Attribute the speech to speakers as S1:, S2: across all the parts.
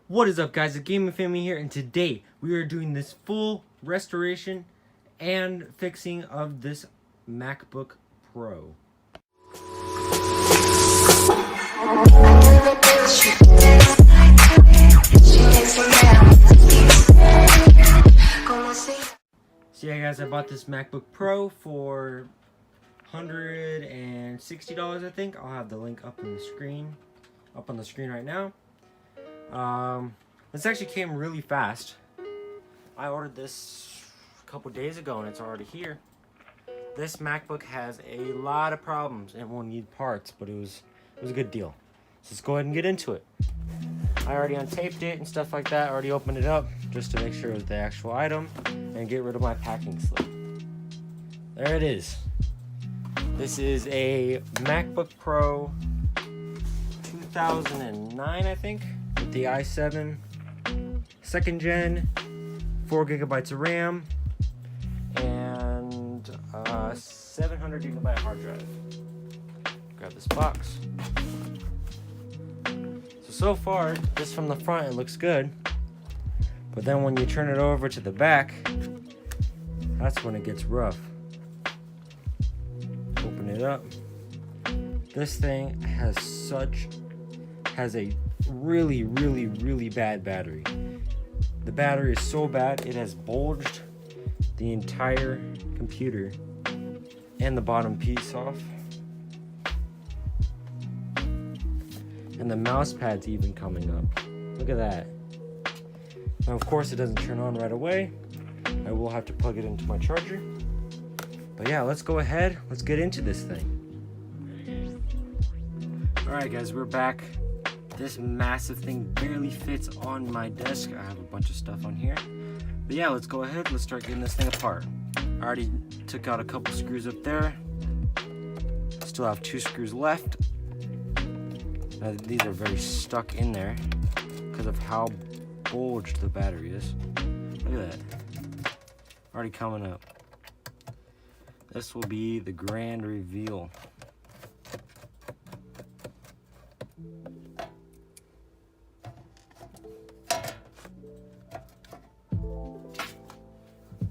S1: What is up, guys? The Gaming Family here, and today we are doing this full restoration and fixing of this MacBook Pro. So yeah, guys, I bought this MacBook Pro for $160, I think. I'll have the link up on the screen right now. This actually came really fast. I ordered this a couple days ago and it's already here. This MacBook has a lot of problems and will need parts, but it was a good deal. So let's go ahead and get into it. I already untaped it and stuff like that. I already opened it up just to make sure it was the actual item and get rid of my packing slip. There it is. This is a MacBook Pro 2009, I think, with the i7 2nd gen, 4 gigabytes of RAM, and 700 gigabyte hard drive. Grab this box. So far, just from the front, it looks good. But then when you turn it over to the back, that's when it gets rough. Open it up. This thing has a really bad battery. The battery is so bad, it has bulged the entire computer and the bottom piece off. And the mouse pad's even coming up. Look at that. Now, of course, it doesn't turn on right away. I will have to plug it into my charger. But yeah, let's go ahead. Let's get into this thing. Alright guys, we're back. This massive thing barely fits on my desk. I have a bunch of stuff on here. But yeah, let's go ahead. Let's start getting this thing apart. I already took out a couple screws up there. Still have 2 screws left. Now, these are very stuck in there because of how bulged the battery is. Look at that. Already coming up. This will be the grand reveal.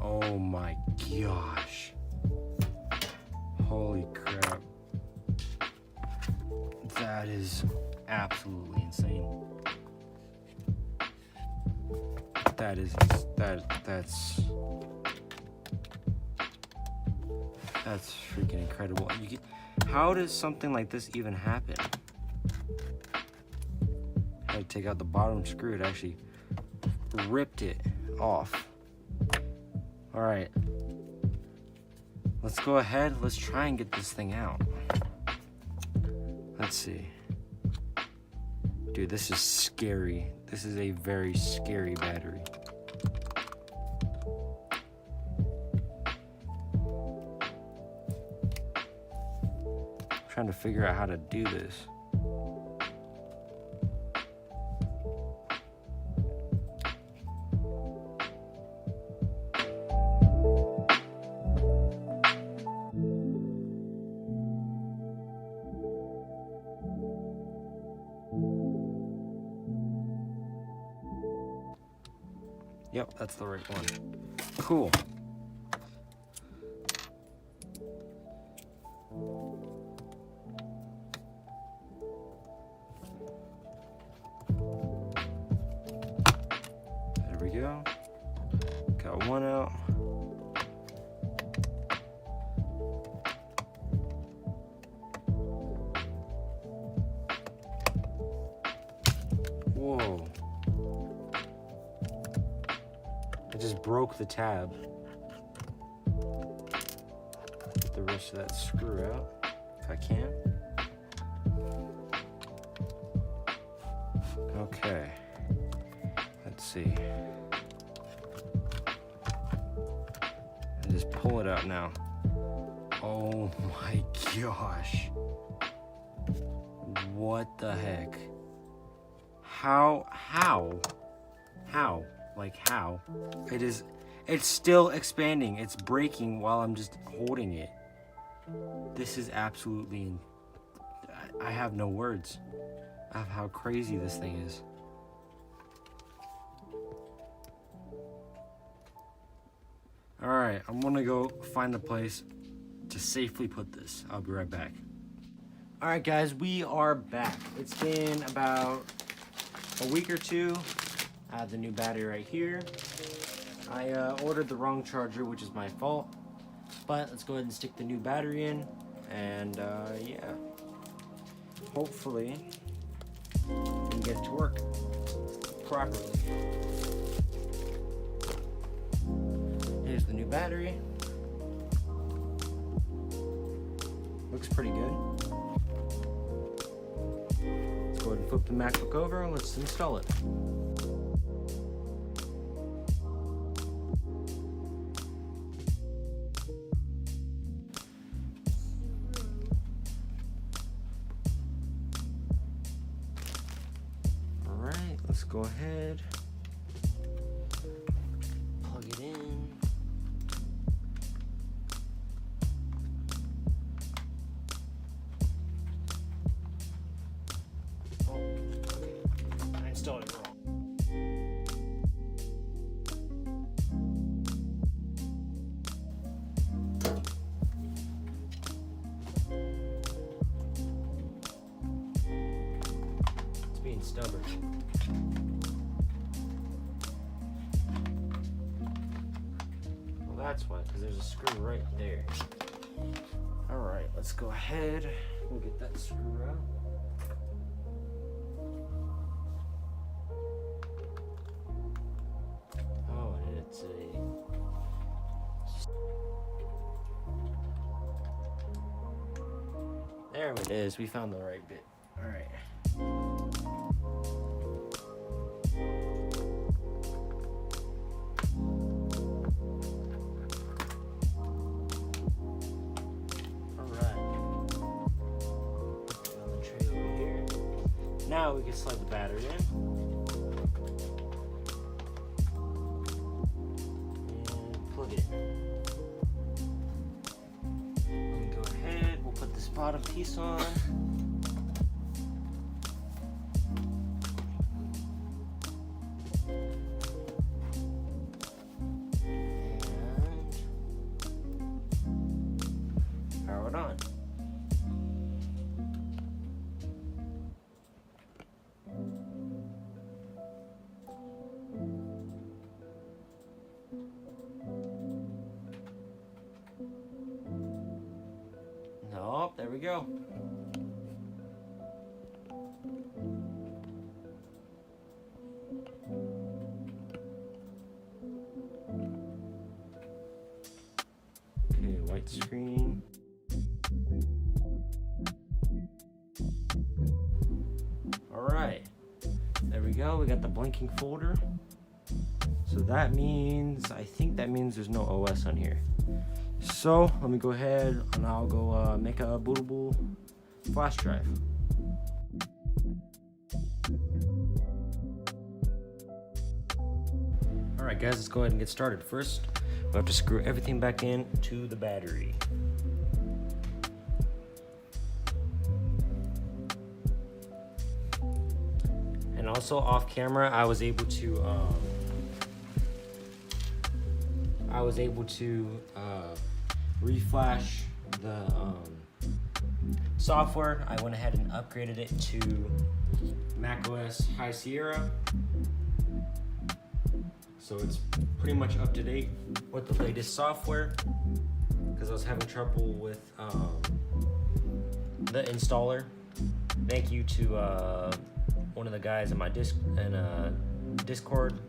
S1: Oh my gosh. Holy crap. That is absolutely insane. That's freaking incredible. How does something like this even happen? I had to take out the bottom screw. It actually ripped it off. All right, let's go ahead. Let's try and get this thing out. Let's see. Dude, this is scary. This is a very scary battery. I'm trying to figure out how to do this. Yep, that's the right one. Cool. There we go. Got one out. Whoa. I just broke the tab. Get the rest of that screw out, if I can. Okay. Let's see. And just pull it out now. Oh my gosh. What the heck? How? Like how? It's still expanding. It's breaking while I'm just holding it. This is absolutely, I have no words of how crazy this thing is. All right, I'm gonna go find a place to safely put this. I'll be right back. All right, guys, we are back. It's been about a week or two. I have the new battery right here. I ordered the wrong charger, which is my fault. But let's go ahead and stick the new battery in, and yeah, hopefully we can get it to work properly. Here's the new battery. Looks pretty good. Let's go ahead and flip the MacBook over and let's install it. Alright, let's go ahead. Plug it in. I installed it wrong. It's being stubborn. Well, that's why, because there's a screw right there. All right, let's go ahead. We'll get that screw out. Oh, and it's a... There it is. We found the right bit. All right. All right. Put it on the tray over here. Now we can slide the battery in. And plug it in. Go ahead. We'll put this bottom piece on. Power it on. Nope, there we go. Okay, white screen. All right, there we go. We got the blinking folder. So that means, I think that means there's no OS on here. So let me go ahead and I'll go make a bootable flash drive. All right, guys, let's go ahead and get started. First, we have to screw everything back in to the battery. And also off camera, I was able to reflash the software. I went ahead and upgraded it to macOS High Sierra. So it's pretty much up to date with the latest software because I was having trouble with the installer. Thank you to one of the guys in my Discord.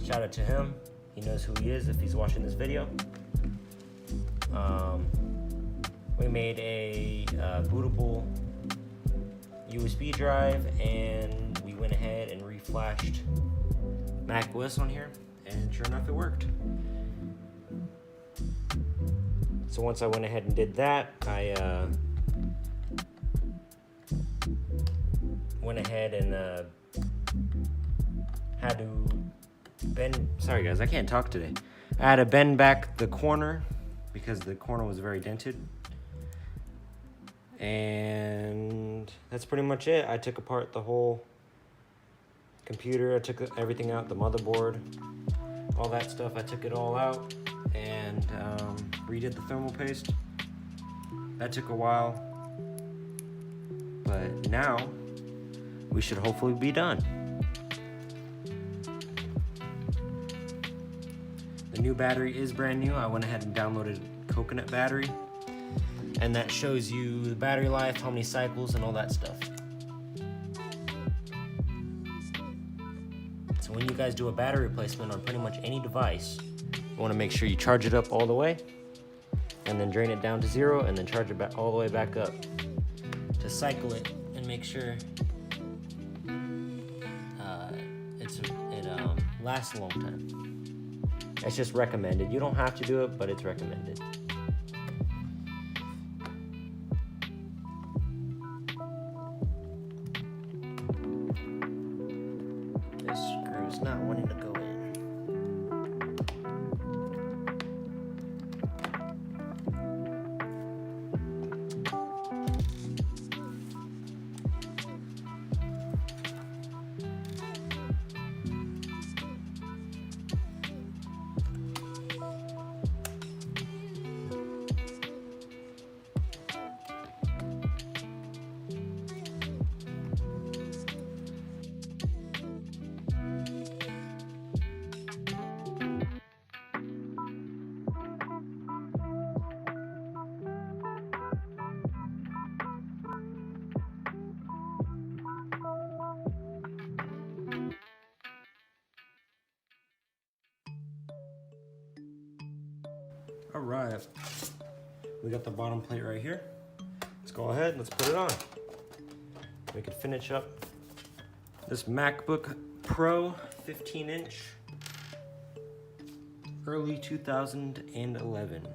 S1: Shout out to him. He knows who he is if he's watching this video. We made a bootable USB drive and we went ahead and reflashed macOS on here, and sure enough, it worked. So once I went ahead and did that, I went ahead and had to bend. Sorry guys, I can't talk today. I had to bend back the corner because the corner was very dented. And that's pretty much it. I took apart the whole computer. I took everything out, the motherboard. all that stuff. I took it all out and redid the thermal paste. That took a while, but now we should hopefully be done. The new battery is brand new. I went ahead and downloaded coconut battery, and that shows you the battery life, how many cycles, and all that stuff. So when you guys do a battery replacement on pretty much any device, you want to make sure you charge it up all the way, and then drain it down to 0, and then charge it back all the way back up to cycle it and make sure it lasts a long time. It's just recommended. You don't have to do it, but it's recommended. This screw is not wanting to go in. All right, we got the bottom plate right here. Let's go ahead, let's put it on. We can finish up this MacBook Pro 15-inch, early 2011.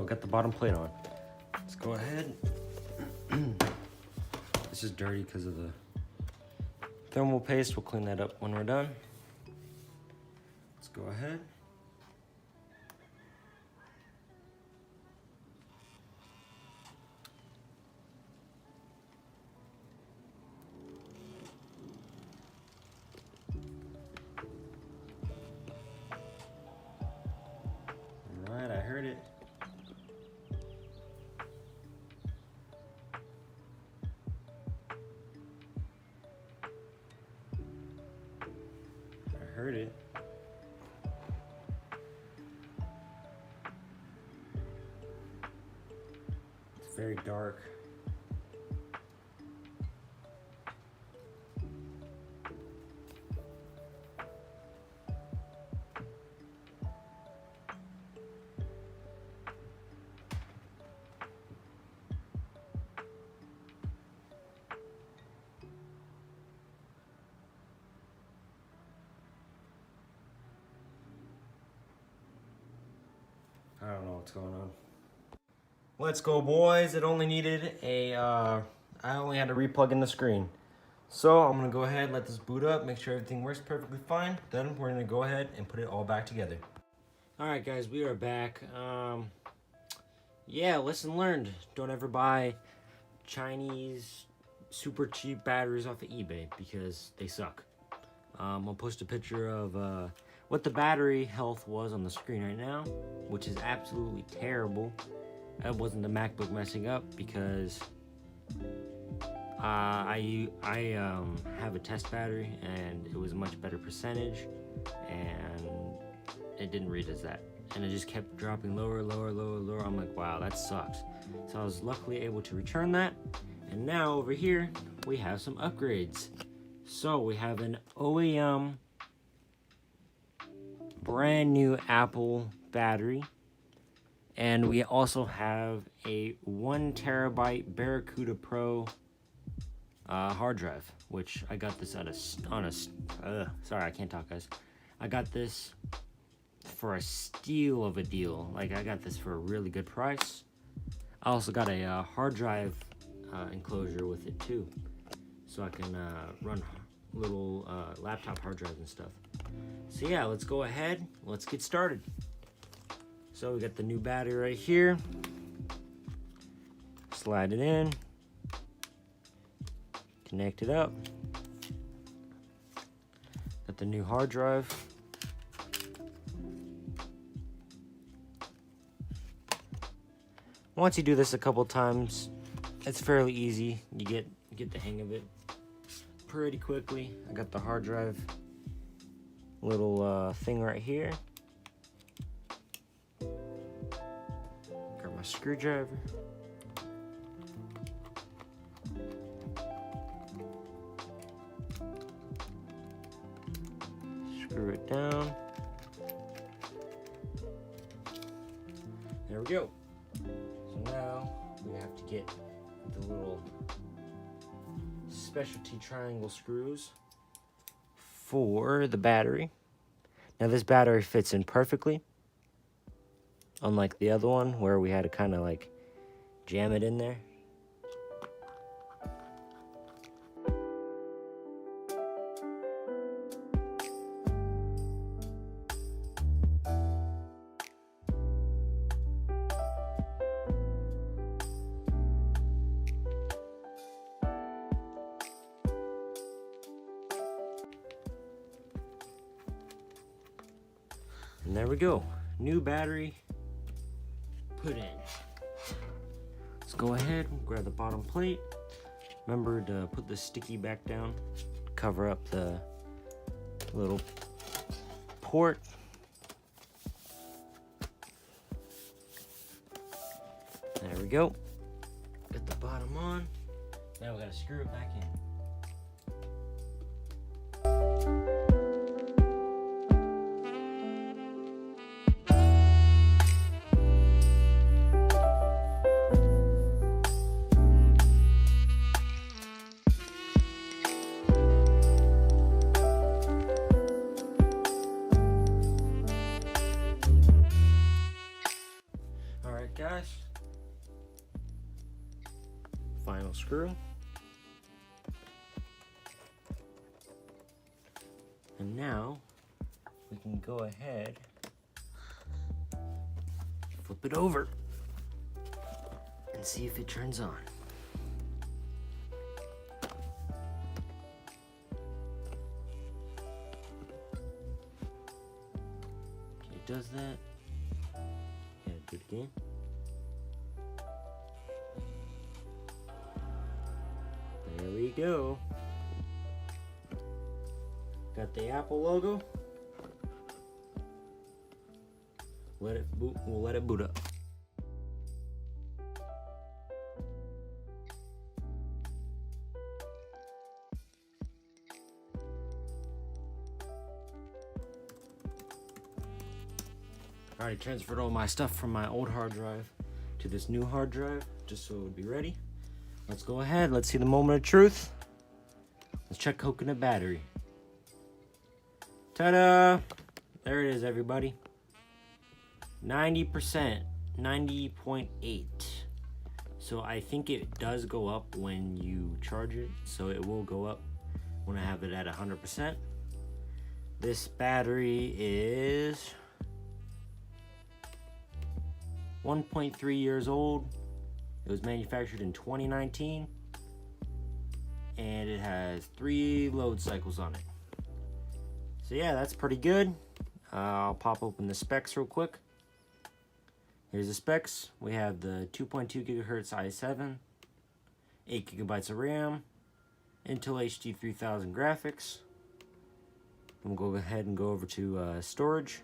S1: Got the bottom plate on. Let's go ahead. This is dirty because of the thermal paste. We'll clean that up when we're done. Let's go ahead. All right, I heard it. Heard it. It's very dark. I don't know what's going on. Let's go, boys. It only needed a, I only had to replug in the screen. So I'm gonna go ahead, let this boot up, make sure everything works perfectly fine. Then we're gonna go ahead and put it all back together. All right, guys, we are back. Yeah, lesson learned. Don't ever buy Chinese super cheap batteries off of eBay because they suck. I'll post a picture of what the battery health was on the screen right now, which is absolutely terrible. That wasn't the MacBook messing up because I have a test battery and it was a much better percentage and it didn't read as that. And it just kept dropping lower, lower, lower, lower. I'm like, wow, that sucks. So I was luckily able to return that. And now over here, we have some upgrades. So we have an OEM brand new Apple battery. And we also have a 1 terabyte Barracuda Pro hard drive, which I got this sorry, I can't talk, guys. I got this for a steal of a deal. Like, I got this for a really good price. I also got a hard drive enclosure with it too, so I can run little laptop hard drives and stuff. So yeah, let's go ahead, let's get started. So we got the new battery right here. Slide it in, connect it up. Got the new hard drive. Once you do this a couple times, it's fairly easy. You get the hang of it pretty quickly. I got the hard drive little thing right here. Got my screwdriver. Screw it down. There we go. So now we have to get the little specialty triangle screws for the battery. Now this battery fits in perfectly, unlike the other one where we had to kind of like jam it in there. And there we go, new battery put in. Let's go ahead and grab the bottom plate. Remember to put the sticky back down, cover up the little port. There we go. Get the bottom on. Now we gotta screw it back in. Guys, final screw, and now we can go ahead, flip it over and see if it turns on. Okay, it does that. Yeah, do it again. There we go. Got the Apple logo. Let it boot. We'll let it boot up. I already transferred all my stuff from my old hard drive to this new hard drive, just so it would be ready. Let's go ahead, let's see the moment of truth. Let's check coconut battery. Ta-da! There it is, everybody. 90%, 90.8. So I think it does go up when you charge it, so it will go up when I have it at 100%. This battery is 1.3 years old. It was manufactured in 2019, and it has 3 load cycles on it. So yeah, that's pretty good. I'll pop open the specs real quick. Here's the specs. We have the 2.2 gigahertz i7, 8 gigabytes of RAM, Intel HD 3000 graphics. We'll go ahead and go over to storage.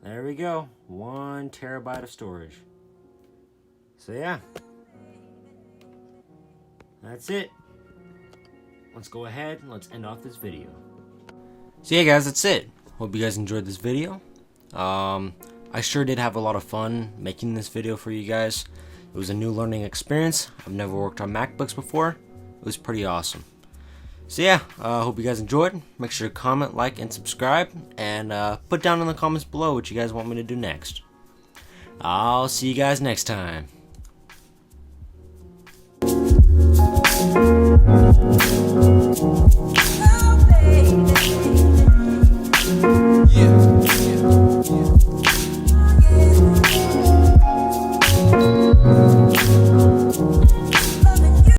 S1: There we go, 1 terabyte of storage. So yeah, that's it. Let's go ahead and let's end off this video. So yeah guys, that's it. Hope you guys enjoyed this video. I sure did have a lot of fun making this video for you guys. It was a new learning experience. I've never worked on MacBooks before. It was pretty awesome. So yeah, hope you guys enjoyed. Make sure to comment, like, and subscribe, and put down in the comments below what you guys want me to do next. I'll see you guys next time.